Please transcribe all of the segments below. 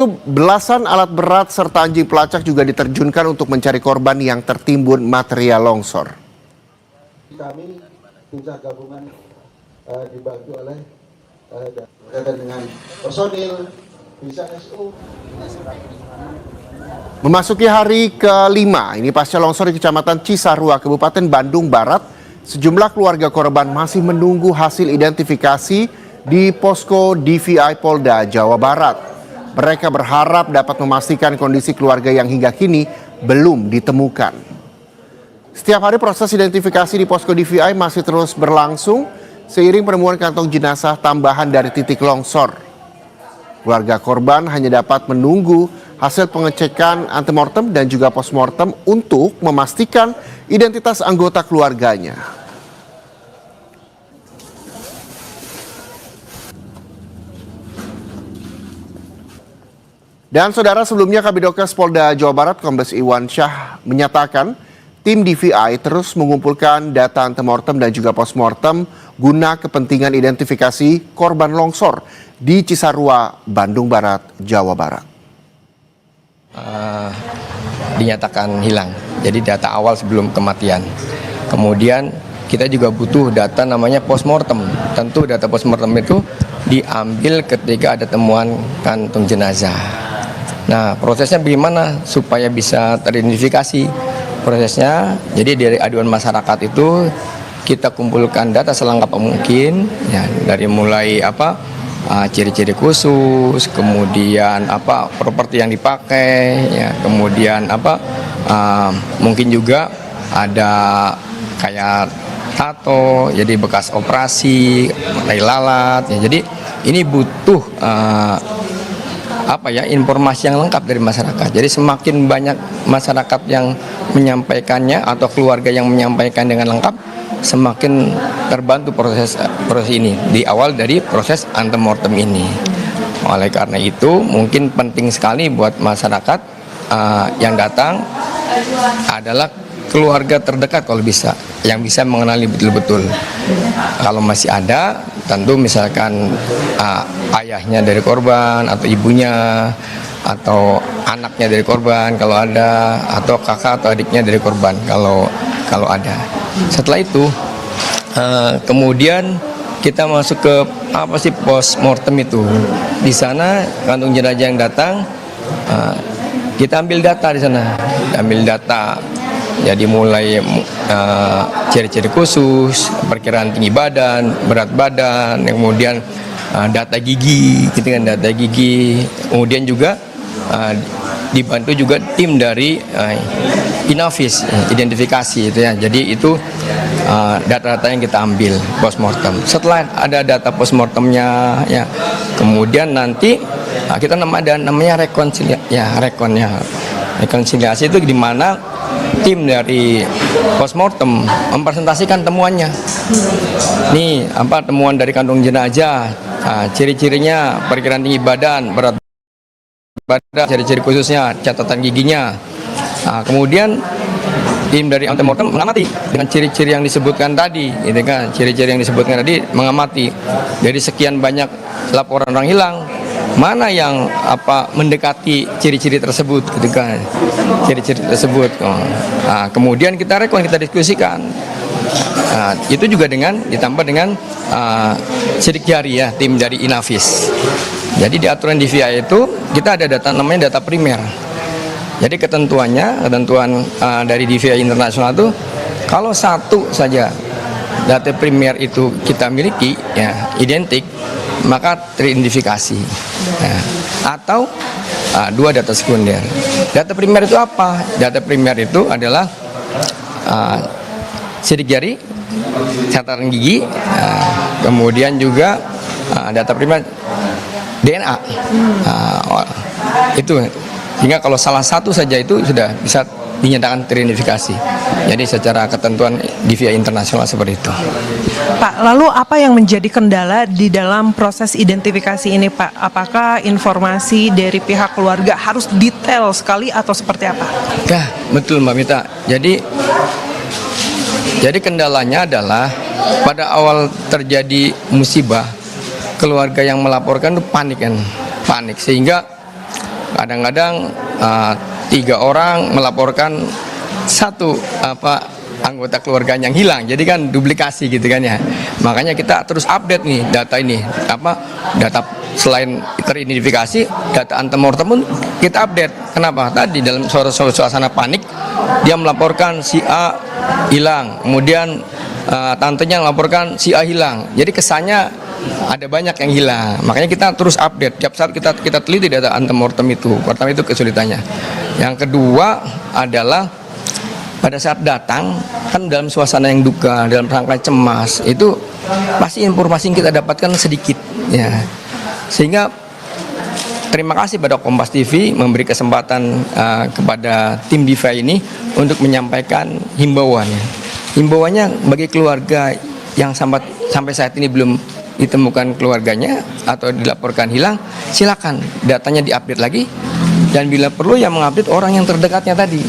Belasan alat berat serta anjing pelacak juga diterjunkan untuk mencari korban yang tertimbun material longsor. Kami tim SAR gabungan dibantu oleh berkaitan dengan personil bisa SU. Memasuki hari kelima, ini pasca longsor di Kecamatan Cisarua, Kabupaten Bandung Barat, sejumlah keluarga korban masih menunggu hasil identifikasi di posko DVI Polda Jawa Barat. Mereka berharap dapat memastikan kondisi keluarga yang hingga kini belum ditemukan. Setiap hari proses identifikasi di posko DVI masih terus berlangsung seiring penemuan kantong jenazah tambahan dari titik longsor. Keluarga korban hanya dapat menunggu hasil pengecekan antemortem dan juga postmortem untuk memastikan identitas anggota keluarganya. Dan saudara, sebelumnya Kabidokes Polda Jawa Barat Kombes Iwan Syah menyatakan tim DVI terus mengumpulkan data antemortem dan juga postmortem guna kepentingan identifikasi korban longsor di Cisarua, Bandung Barat, Jawa Barat. Dinyatakan hilang, jadi data awal sebelum kematian. Kemudian kita juga butuh data namanya postmortem. Tentu data postmortem itu diambil ketika ada temuan kantung jenazah. Nah, prosesnya bagaimana supaya bisa teridentifikasi prosesnya? Jadi dari aduan masyarakat itu kita kumpulkan data selengkap mungkin, ya, dari mulai ciri-ciri khusus, kemudian properti yang dipakai, ya, kemudian mungkin juga ada kayak tato, jadi bekas operasi, tai lalat, ya. Jadi ini butuh informasi yang lengkap dari masyarakat. Jadi semakin banyak masyarakat yang menyampaikannya atau keluarga yang menyampaikan dengan lengkap, semakin terbantu proses ini di awal dari proses antemortem ini. Oleh karena itu mungkin penting sekali buat masyarakat yang datang adalah keluarga terdekat kalau bisa, yang bisa mengenali betul-betul. Kalau masih ada, tentu misalkan ayahnya dari korban atau ibunya atau anaknya dari korban kalau ada, atau kakak atau adiknya dari korban kalau ada. Setelah itu kemudian kita masuk ke postmortem itu. Di sana kantung jenazah yang datang, kita ambil data di sana, ambil data. Jadi mulai ciri-ciri khusus, perkiraan tinggi badan, berat badan, kemudian data gigi, data gigi, kemudian juga dibantu juga tim dari Inavis, identifikasi itu ya. Jadi itu data-data yang kita ambil postmortem. Setelah ada data postmortemnya, ya, kemudian nanti kita namanya rekonsiliasi itu di mana tim dari postmortem mempresentasikan temuannya. Nih temuan dari kantong jenazah, ciri-cirinya, perkiraan tinggi badan, berat badan, ciri-ciri khususnya, catatan giginya. Kemudian tim dari antemortem mengamati dengan ciri-ciri yang disebutkan tadi, gitu kan? Ciri-ciri yang disebutkan tadi mengamati dari sekian banyak laporan orang hilang, mana yang mendekati ciri-ciri tersebut, gitu kan? Ciri-ciri tersebut. Kemudian kita diskusikan. Itu juga ditambah dengan sidik jari, ya, tim dari Inavis. Jadi di aturan DVI itu kita ada data namanya data primer. Jadi ketentuan dari DVI internasional itu kalau satu saja data primer itu kita miliki, ya, identik, maka teridentifikasi. Atau dua data sekunder. Data primer itu apa? Data primer itu adalah sidik jari, catatan gigi, kemudian juga data primer DNA. Itu hingga kalau salah satu saja itu sudah bisa dinyatakan teridentifikasi. Jadi secara ketentuan DVI internasional seperti itu. Pak, lalu apa yang menjadi kendala di dalam proses identifikasi ini, Pak? Apakah informasi dari pihak keluarga harus detail sekali atau seperti apa? Ya, betul Mbak Mita. Jadi kendalanya adalah pada awal terjadi musibah, keluarga yang melaporkan itu panik sehingga Kadang-kadang 3 orang melaporkan satu anggota keluarganya yang hilang, jadi kan duplikasi gitu kan ya. Makanya kita terus update nih data ini, data selain teridentifikasi, data antemortem pun kita update. Kenapa? Tadi dalam suasana panik dia melaporkan si A hilang, kemudian tantenya melaporkan si A hilang. Jadi kesannya ada banyak yang hilang. Makanya kita terus update. Tiap saat kita teliti data antemortem itu. Pertama itu kesulitannya. Yang kedua adalah pada saat datang kan dalam suasana yang duka, dalam rangka cemas, itu pasti informasi yang kita dapatkan sedikit ya. Sehingga terima kasih pada Kompas TV memberi kesempatan kepada tim DIVA ini untuk menyampaikan himbauannya. Himbauannya bagi keluarga yang sampai saat ini belum ditemukan keluarganya atau dilaporkan hilang, silakan datanya diupdate lagi, dan bila perlu yang mengupdate orang yang terdekatnya tadi.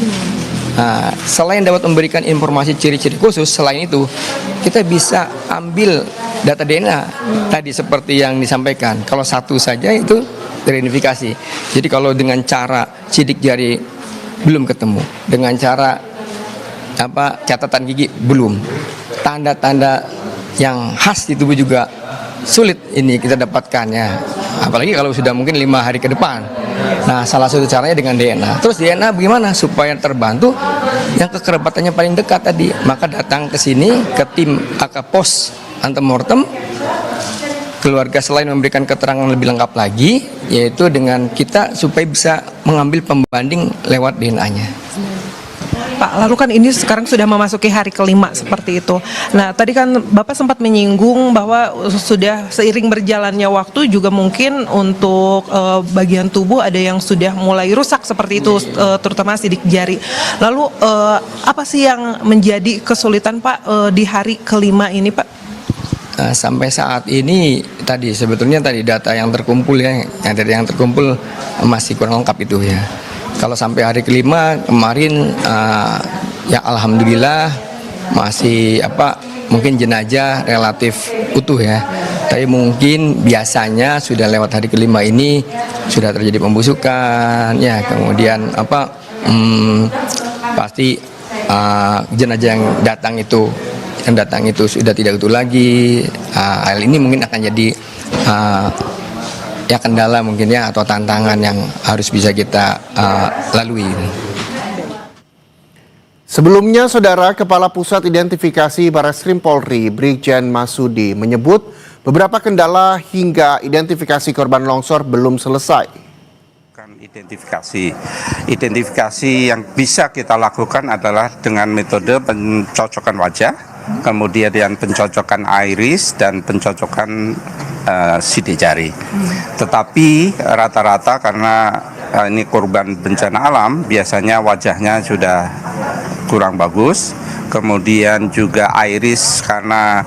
Nah, selain dapat memberikan informasi ciri-ciri khusus, selain itu kita bisa ambil data DNA tadi seperti yang disampaikan. Kalau satu saja itu teridentifikasi. Jadi kalau dengan cara sidik jari belum ketemu, dengan cara catatan gigi belum, tanda-tanda yang khas di tubuh juga sulit ini kita dapatkan ya. Apalagi kalau sudah mungkin 5 hari ke depan. Nah, salah satu caranya dengan DNA. Terus DNA bagaimana supaya terbantu yang kekerabatannya paling dekat tadi? Maka datang ke sini ke tim pos antemortem. Keluarga selain memberikan keterangan lebih lengkap lagi, yaitu dengan kita supaya bisa mengambil pembanding lewat DNA-nya. Pak, lalu kan ini sekarang sudah memasuki hari kelima seperti itu. Nah, tadi kan Bapak sempat menyinggung bahwa sudah seiring berjalannya waktu juga mungkin untuk bagian tubuh ada yang sudah mulai rusak seperti itu, terutama sidik jari. Lalu apa sih yang menjadi kesulitan Pak di hari kelima ini Pak? Sampai saat ini sebetulnya data yang terkumpul yang terkumpul masih kurang lengkap itu ya. Kalau sampai hari kelima kemarin ya alhamdulillah masih mungkin jenazah relatif utuh ya. Tapi mungkin biasanya sudah lewat hari kelima ini sudah terjadi pembusukan ya, kemudian pasti jenazah yang datang itu sudah tidak utuh lagi. Hal ini mungkin akan jadi ya kendala mungkin ya, atau tantangan yang harus bisa kita lalui. Sebelumnya, Saudara, Kepala Pusat Identifikasi Barreskrim Polri, Brigjen Masudi, menyebut beberapa kendala hingga identifikasi korban longsor belum selesai. Identifikasi yang bisa kita lakukan adalah dengan metode pencocokan wajah, kemudian pencocokan iris dan pencocokan sidik jari. Tetapi rata-rata karena ini korban bencana alam, biasanya wajahnya sudah kurang bagus, kemudian juga iris karena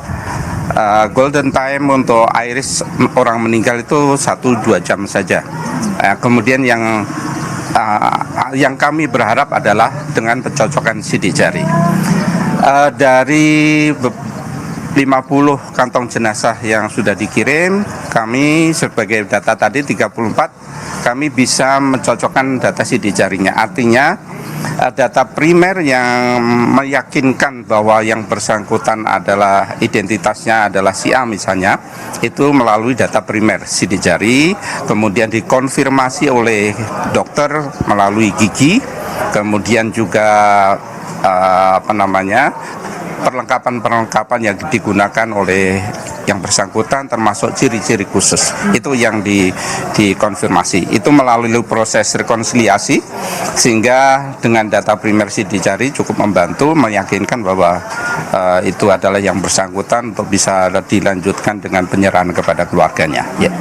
golden time untuk iris orang meninggal itu 1-2 jam saja. Kemudian yang kami berharap adalah dengan pencocokan sidik jari. Dari 50 kantong jenazah yang sudah dikirim, kami sebagai data tadi 34, kami bisa mencocokkan data sidik jarinya. Artinya data primer yang meyakinkan bahwa yang bersangkutan adalah identitasnya adalah si A misalnya, itu melalui data primer sidik jari, kemudian dikonfirmasi oleh dokter melalui gigi, kemudian juga perlengkapan yang digunakan oleh yang bersangkutan termasuk ciri-ciri khusus itu yang dikonfirmasi. Itu melalui proses rekonsiliasi sehingga dengan data primer sidik jari cukup membantu meyakinkan bahwa itu adalah yang bersangkutan untuk bisa dilanjutkan dengan penyerahan kepada keluarganya. Ya.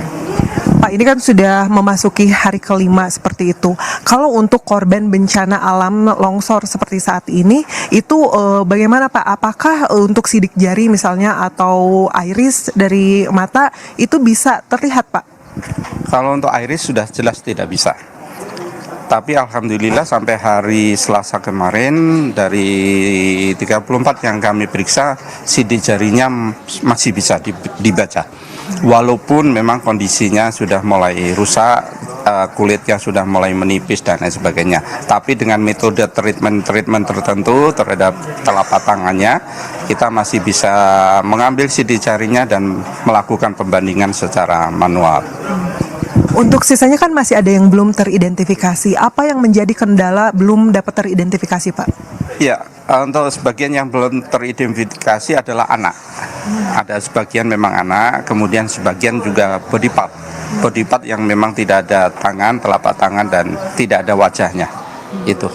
Pak, ini kan sudah memasuki hari kelima seperti itu. Kalau untuk korban bencana alam longsor seperti saat ini, itu bagaimana Pak? Apakah untuk sidik jari misalnya atau iris dari mata itu bisa terlihat Pak? Kalau untuk iris sudah jelas tidak bisa. Tapi alhamdulillah sampai hari Selasa kemarin dari 34 yang kami periksa, sidik jarinya masih bisa dibaca. Walaupun memang kondisinya sudah mulai rusak, kulitnya sudah mulai menipis dan lain sebagainya. Tapi dengan metode treatment tertentu terhadap telapak tangannya, kita masih bisa mengambil sidik jarinya dan melakukan pembandingan secara manual. Untuk sisanya kan masih ada yang belum teridentifikasi. Apa yang menjadi kendala belum dapat teridentifikasi, Pak? Ya, untuk sebagian yang belum teridentifikasi adalah anak. Ada sebagian memang anak, kemudian sebagian juga body part. Body part yang memang tidak ada tangan, telapak tangan, dan tidak ada wajahnya. Itu.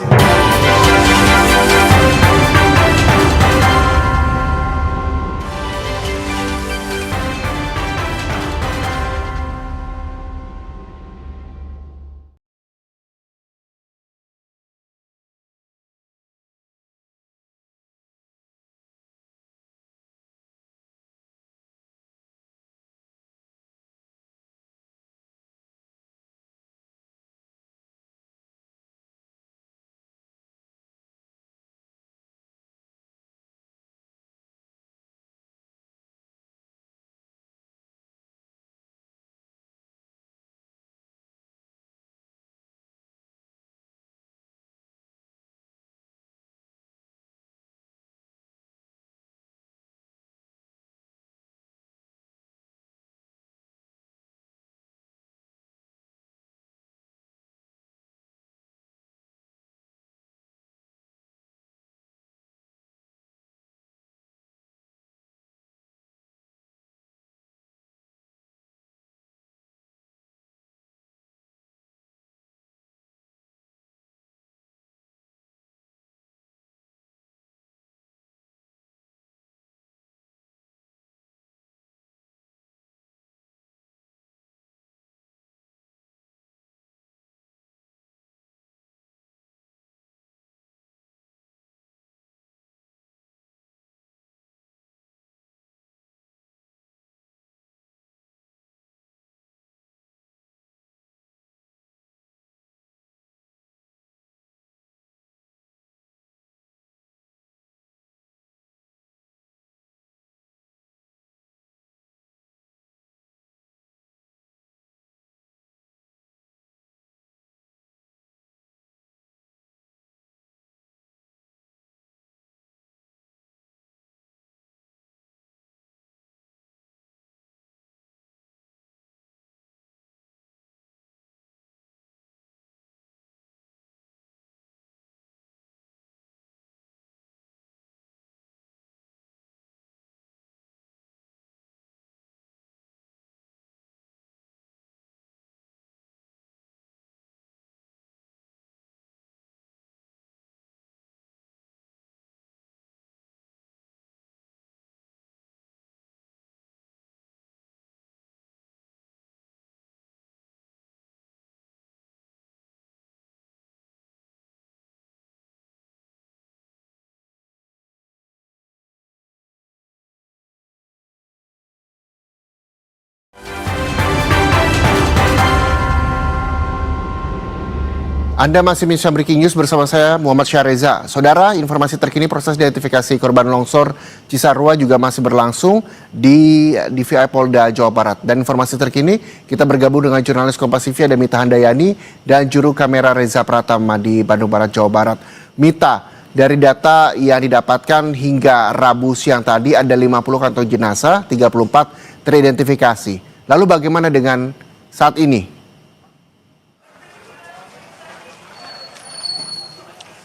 Anda masih menyaksikan Breaking News bersama saya Muhammad Syahreza. Saudara, informasi terkini proses identifikasi korban longsor Cisarua juga masih berlangsung di DVI Polda Jawa Barat. Dan informasi terkini kita bergabung dengan jurnalis Kompas TV ada Mita Handayani dan juru kamera Reza Pratama di Bandung Barat, Jawa Barat. Mita, dari data yang didapatkan hingga Rabu siang tadi ada 50 kantong jenazah, 34 teridentifikasi. Lalu bagaimana dengan saat ini?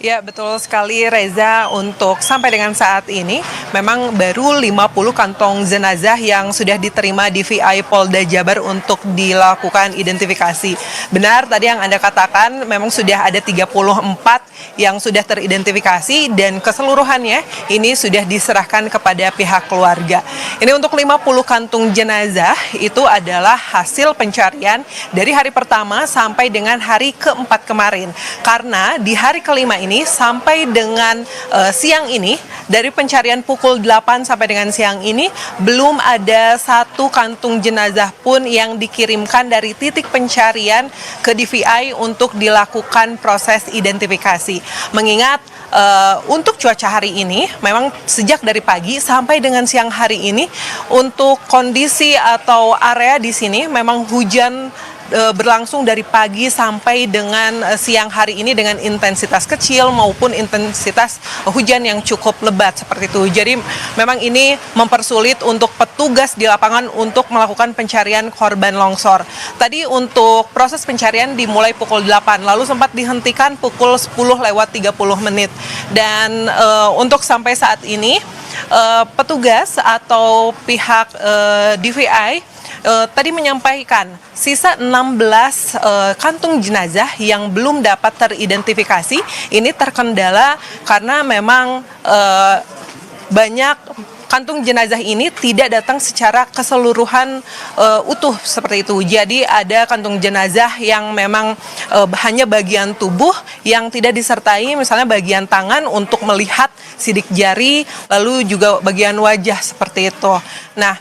Ya, betul sekali Reza, untuk sampai dengan saat ini memang baru 50 kantong jenazah yang sudah diterima DVI Polda Jabar untuk dilakukan identifikasi. Benar tadi yang Anda katakan, memang sudah ada 34 yang sudah teridentifikasi dan keseluruhannya ini sudah diserahkan kepada pihak keluarga. Ini untuk 50 kantung jenazah itu adalah hasil pencarian dari hari pertama sampai dengan hari keempat kemarin. Karena di hari kelima ini sampai dengan siang ini, dari pencarian pukul 8 sampai dengan siang ini, belum ada satu kantung jenazah pun yang dikirimkan dari titik pencarian ke DVI untuk dilakukan proses identifikasi. Mengingat untuk cuaca hari ini, memang sejak dari pagi sampai dengan siang hari ini, untuk kondisi atau area di sini memang hujan berlangsung dari pagi sampai dengan siang hari ini dengan intensitas kecil maupun intensitas hujan yang cukup lebat seperti itu. Jadi memang ini mempersulit untuk petugas di lapangan untuk melakukan pencarian korban longsor. Tadi untuk proses pencarian dimulai pukul 8, lalu sempat dihentikan pukul 10:30 menit. Dan untuk sampai saat ini petugas atau pihak DVI tadi menyampaikan sisa 16 kantung jenazah yang belum dapat teridentifikasi ini terkendala karena memang banyak kantung jenazah ini tidak datang secara keseluruhan utuh seperti itu. Jadi ada kantung jenazah yang memang hanya bagian tubuh yang tidak disertai misalnya bagian tangan untuk melihat sidik jari, lalu juga bagian wajah seperti itu. Nah,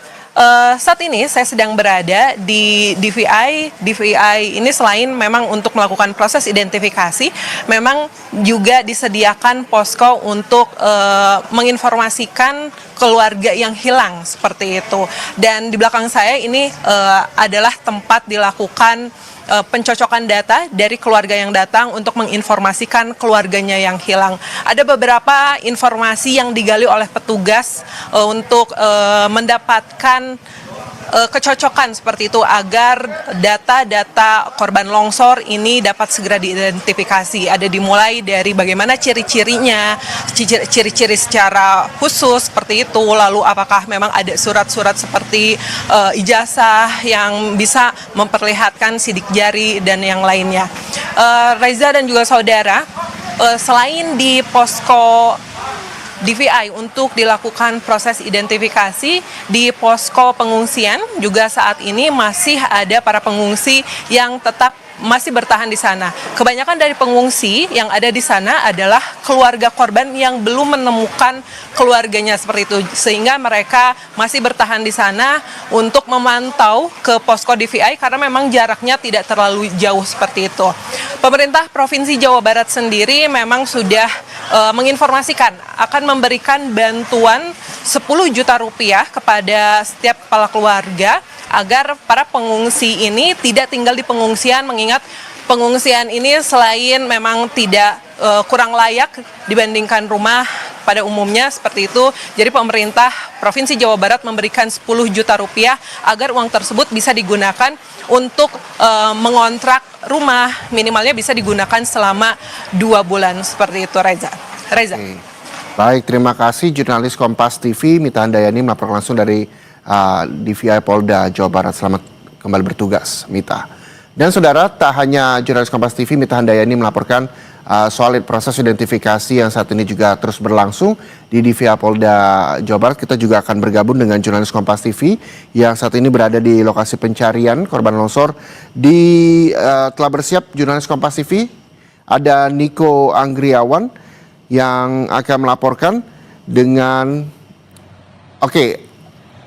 saat ini saya sedang berada di DVI. DVI ini selain memang untuk melakukan proses identifikasi, memang juga disediakan posko untuk menginformasikan keluarga yang hilang seperti itu. Dan di belakang saya ini adalah tempat dilakukan pencocokan data dari keluarga yang datang untuk menginformasikan keluarganya yang hilang. Ada beberapa informasi yang digali oleh petugas untuk mendapatkan kecocokan seperti itu agar data-data korban longsor ini dapat segera diidentifikasi. Ada dimulai dari bagaimana ciri-cirinya, ciri-ciri secara khusus seperti itu, lalu apakah memang ada surat-surat seperti ijazah yang bisa memperlihatkan sidik jari dan yang lainnya. Reza dan juga saudara, selain di posko DVI untuk dilakukan proses identifikasi di posko pengungsian juga saat ini masih ada para pengungsi yang tetap masih bertahan di sana. Kebanyakan dari pengungsi yang ada di sana adalah keluarga korban yang belum menemukan keluarganya seperti itu, sehingga mereka masih bertahan di sana untuk memantau ke posko DVI karena memang jaraknya tidak terlalu jauh seperti itu. Pemerintah Provinsi Jawa Barat sendiri memang sudah menginformasikan akan memberikan bantuan 10 juta rupiah kepada setiap kepala keluarga agar para pengungsi ini tidak tinggal di pengungsian, mengingat pengungsian ini selain memang tidak kurang layak dibandingkan rumah pada umumnya seperti itu. Jadi pemerintah Provinsi Jawa Barat memberikan 10 juta rupiah agar uang tersebut bisa digunakan untuk mengontrak rumah, minimalnya bisa digunakan selama 2 bulan seperti itu, Reza. Baik, terima kasih jurnalis Kompas TV Mita Handayani melaporkan langsung dari DVI Polda Jawa Barat. Selamat kembali bertugas, Mita. Dan saudara, tak hanya jurnalis Kompas TV Mita Handayani melaporkan soal proses identifikasi yang saat ini juga terus berlangsung di DVI Polda Jawa Barat. Kita juga akan bergabung dengan jurnalis Kompas TV yang saat ini berada di lokasi pencarian korban longsor. Telah bersiap jurnalis Kompas TV, ada Niko Anggriawan yang akan melaporkan dengan... Oke,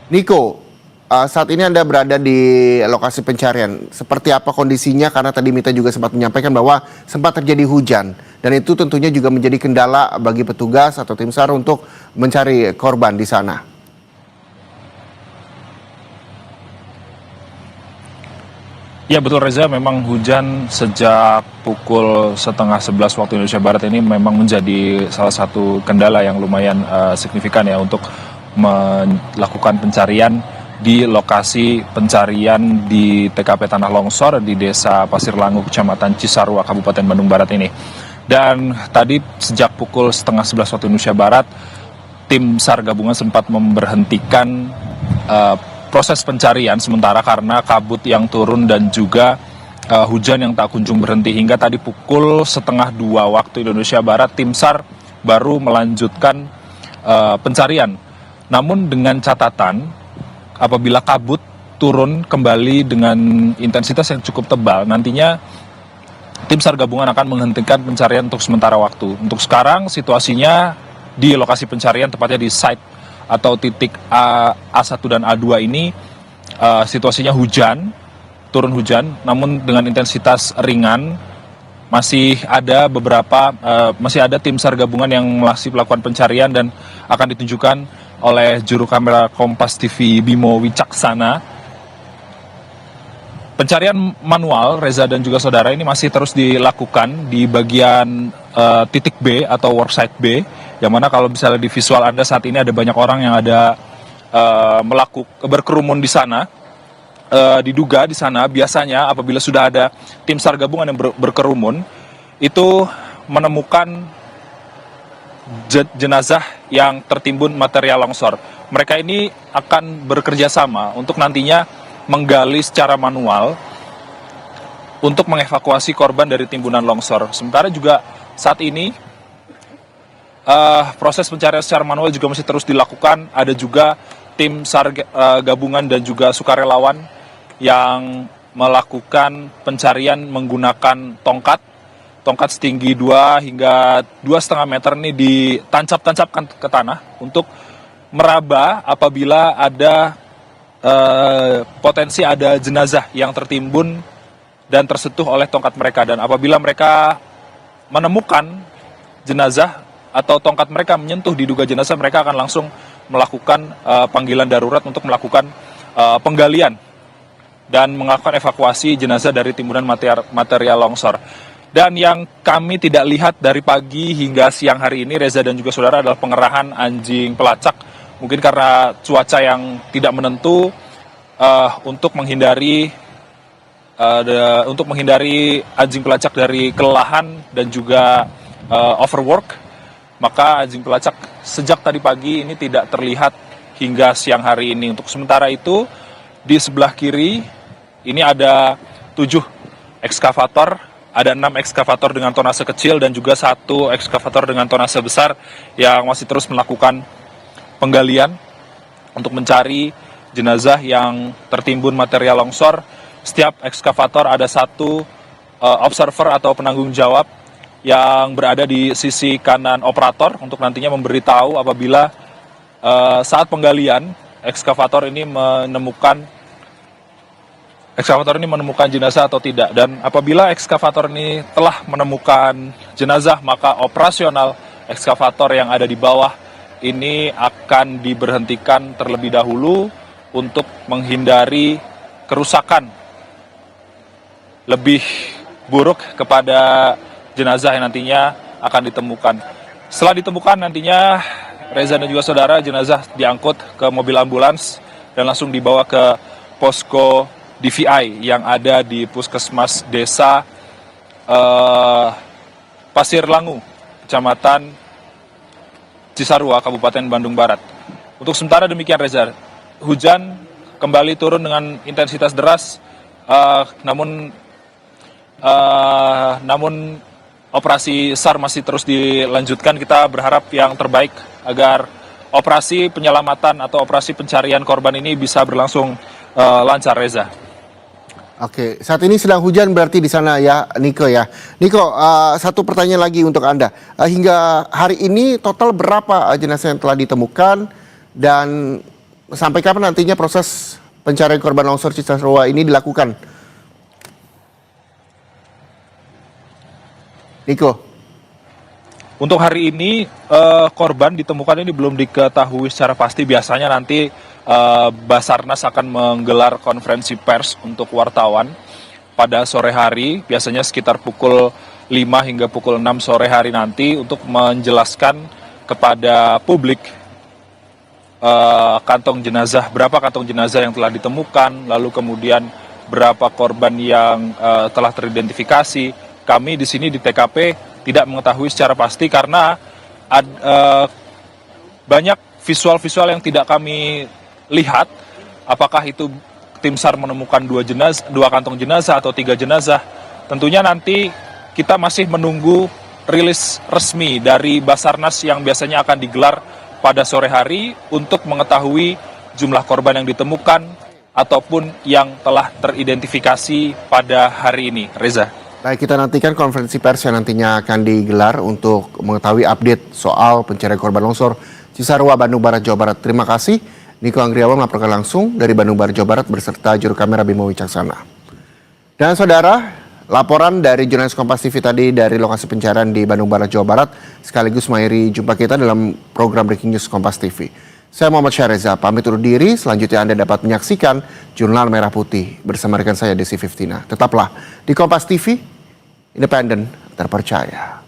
Niko, saat ini Anda berada di lokasi pencarian. Seperti apa kondisinya? Karena tadi Mita juga sempat menyampaikan bahwa sempat terjadi hujan. Dan itu tentunya juga menjadi kendala bagi petugas atau tim SAR untuk mencari korban di sana. Ya betul Reza, memang hujan sejak pukul 10:30 waktu Indonesia Barat ini memang menjadi salah satu kendala yang lumayan signifikan ya untuk melakukan pencarian di lokasi pencarian di TKP Tanah Longsor di Desa Pasir Langu, Kecamatan Cisarua, Kabupaten Bandung Barat ini. Dan tadi sejak pukul 10:30 waktu Indonesia Barat, tim SAR gabungan sempat memberhentikan proses pencarian sementara karena kabut yang turun dan juga hujan yang tak kunjung berhenti. Hingga tadi pukul 1:30 waktu Indonesia Barat, tim SAR baru melanjutkan pencarian. Namun dengan catatan, apabila kabut turun kembali dengan intensitas yang cukup tebal, nantinya tim SAR gabungan akan menghentikan pencarian untuk sementara waktu. Untuk sekarang situasinya di lokasi pencarian, tepatnya di site atau titik A1 dan A2 ini situasinya hujan, turun hujan, namun dengan intensitas ringan. Masih ada tim SAR gabungan yang masih melakukan pencarian dan akan ditunjukkan oleh juru kamera Kompas TV Bimo Wicaksana. Pencarian manual, Reza dan juga saudara, ini masih terus dilakukan di bagian titik B atau worksite B, yang mana kalau misalnya di visual Anda saat ini ada banyak orang yang ada berkerumun di sana. Diduga di sana biasanya apabila sudah ada tim SAR gabungan yang berkerumun, itu menemukan jenazah yang tertimbun material longsor. Mereka ini akan bekerja sama untuk nantinya menggali secara manual untuk mengevakuasi korban dari timbunan longsor. Sementara juga saat ini proses pencarian secara manual juga masih terus dilakukan. Ada juga tim SAR gabungan dan juga sukarelawan yang melakukan pencarian menggunakan tongkat setinggi 2 hingga 2,5 meter ini ditancap-tancapkan ke tanah untuk meraba apabila ada potensi ada jenazah yang tertimbun dan tersentuh oleh tongkat mereka. Dan apabila mereka menemukan jenazah atau tongkat mereka menyentuh diduga jenazah, mereka akan langsung melakukan panggilan darurat untuk melakukan penggalian dan melakukan evakuasi jenazah dari timbunan material longsor. Dan yang kami tidak lihat dari pagi hingga siang hari ini, Reza dan juga saudara, adalah pengerahan anjing pelacak. Mungkin karena cuaca yang tidak menentu, untuk menghindari anjing pelacak dari kelelahan dan juga overwork, maka anjing pelacak sejak tadi pagi ini tidak terlihat hingga siang hari ini. Untuk sementara itu, di sebelah kiri ini ada 7 ekskavator, ada 6 ekskavator dengan tonase kecil dan juga 1 ekskavator dengan tonase besar yang masih terus melakukan penggalian untuk mencari jenazah yang tertimbun material longsor. Setiap ekskavator ada 1 observer atau penanggung jawab yang berada di sisi kanan operator untuk nantinya memberitahu apabila saat penggalian ekskavator ini menemukan jenazah atau tidak. Dan apabila ekskavator ini telah menemukan jenazah, maka operasional ekskavator yang ada di bawah ini akan diberhentikan terlebih dahulu untuk menghindari kerusakan lebih buruk kepada jenazah yang nantinya akan ditemukan. Setelah ditemukan nantinya, Reza dan juga saudara, jenazah diangkut ke mobil ambulans dan langsung dibawa ke posko DVI yang ada di Puskesmas Desa Pasir Langu, Kecamatan Cisarua, Kabupaten Bandung Barat. Untuk sementara demikian, Reza. Hujan kembali turun dengan intensitas deras, namun operasi SAR masih terus dilanjutkan. Kita berharap yang terbaik agar operasi penyelamatan atau operasi pencarian korban ini bisa berlangsung lancar, Reza. Oke, saat ini sedang hujan berarti di sana ya, Niko ya. Niko, satu pertanyaan lagi untuk Anda. Hingga hari ini total berapa jenazah yang telah ditemukan dan sampai kapan nantinya proses pencarian korban longsor Cisarua ini dilakukan? Niko. Untuk hari ini korban ditemukan ini belum diketahui secara pasti. Biasanya nanti Basarnas akan menggelar konferensi pers untuk wartawan pada sore hari, biasanya sekitar pukul 5 hingga pukul 6 sore hari nanti, untuk menjelaskan kepada publik berapa kantong jenazah yang telah ditemukan, lalu kemudian berapa korban yang telah teridentifikasi. Kami di sini di TKP tidak mengetahui secara pasti karena banyak visual-visual yang tidak kami lihat, apakah itu tim SAR menemukan 2 kantong jenazah atau 3 jenazah. Tentunya nanti kita masih menunggu rilis resmi dari Basarnas yang biasanya akan digelar pada sore hari untuk mengetahui jumlah korban yang ditemukan ataupun yang telah teridentifikasi pada hari ini. Reza. Baik, kita nantikan konferensi pers yang nantinya akan digelar untuk mengetahui update soal pencarian korban longsor Cisarua, Bandung Barat, Jawa Barat. Terima kasih. Niko Anggriawan melaporkan langsung dari Bandung Barat, Jawa Barat beserta juru kamera Bimo Wicaksana. Dan saudara, laporan dari jurnalis Kompas TV tadi dari lokasi pencarian di Bandung Barat, Jawa Barat sekaligus mengakhiri jumpa kita dalam program Breaking News Kompas TV. Saya Muhammad Syareza, pamit undur diri. Selanjutnya Anda dapat menyaksikan Jurnal Merah Putih bersama rekan saya Desi Fiftina. Tetaplah di Kompas TV, independen, terpercaya.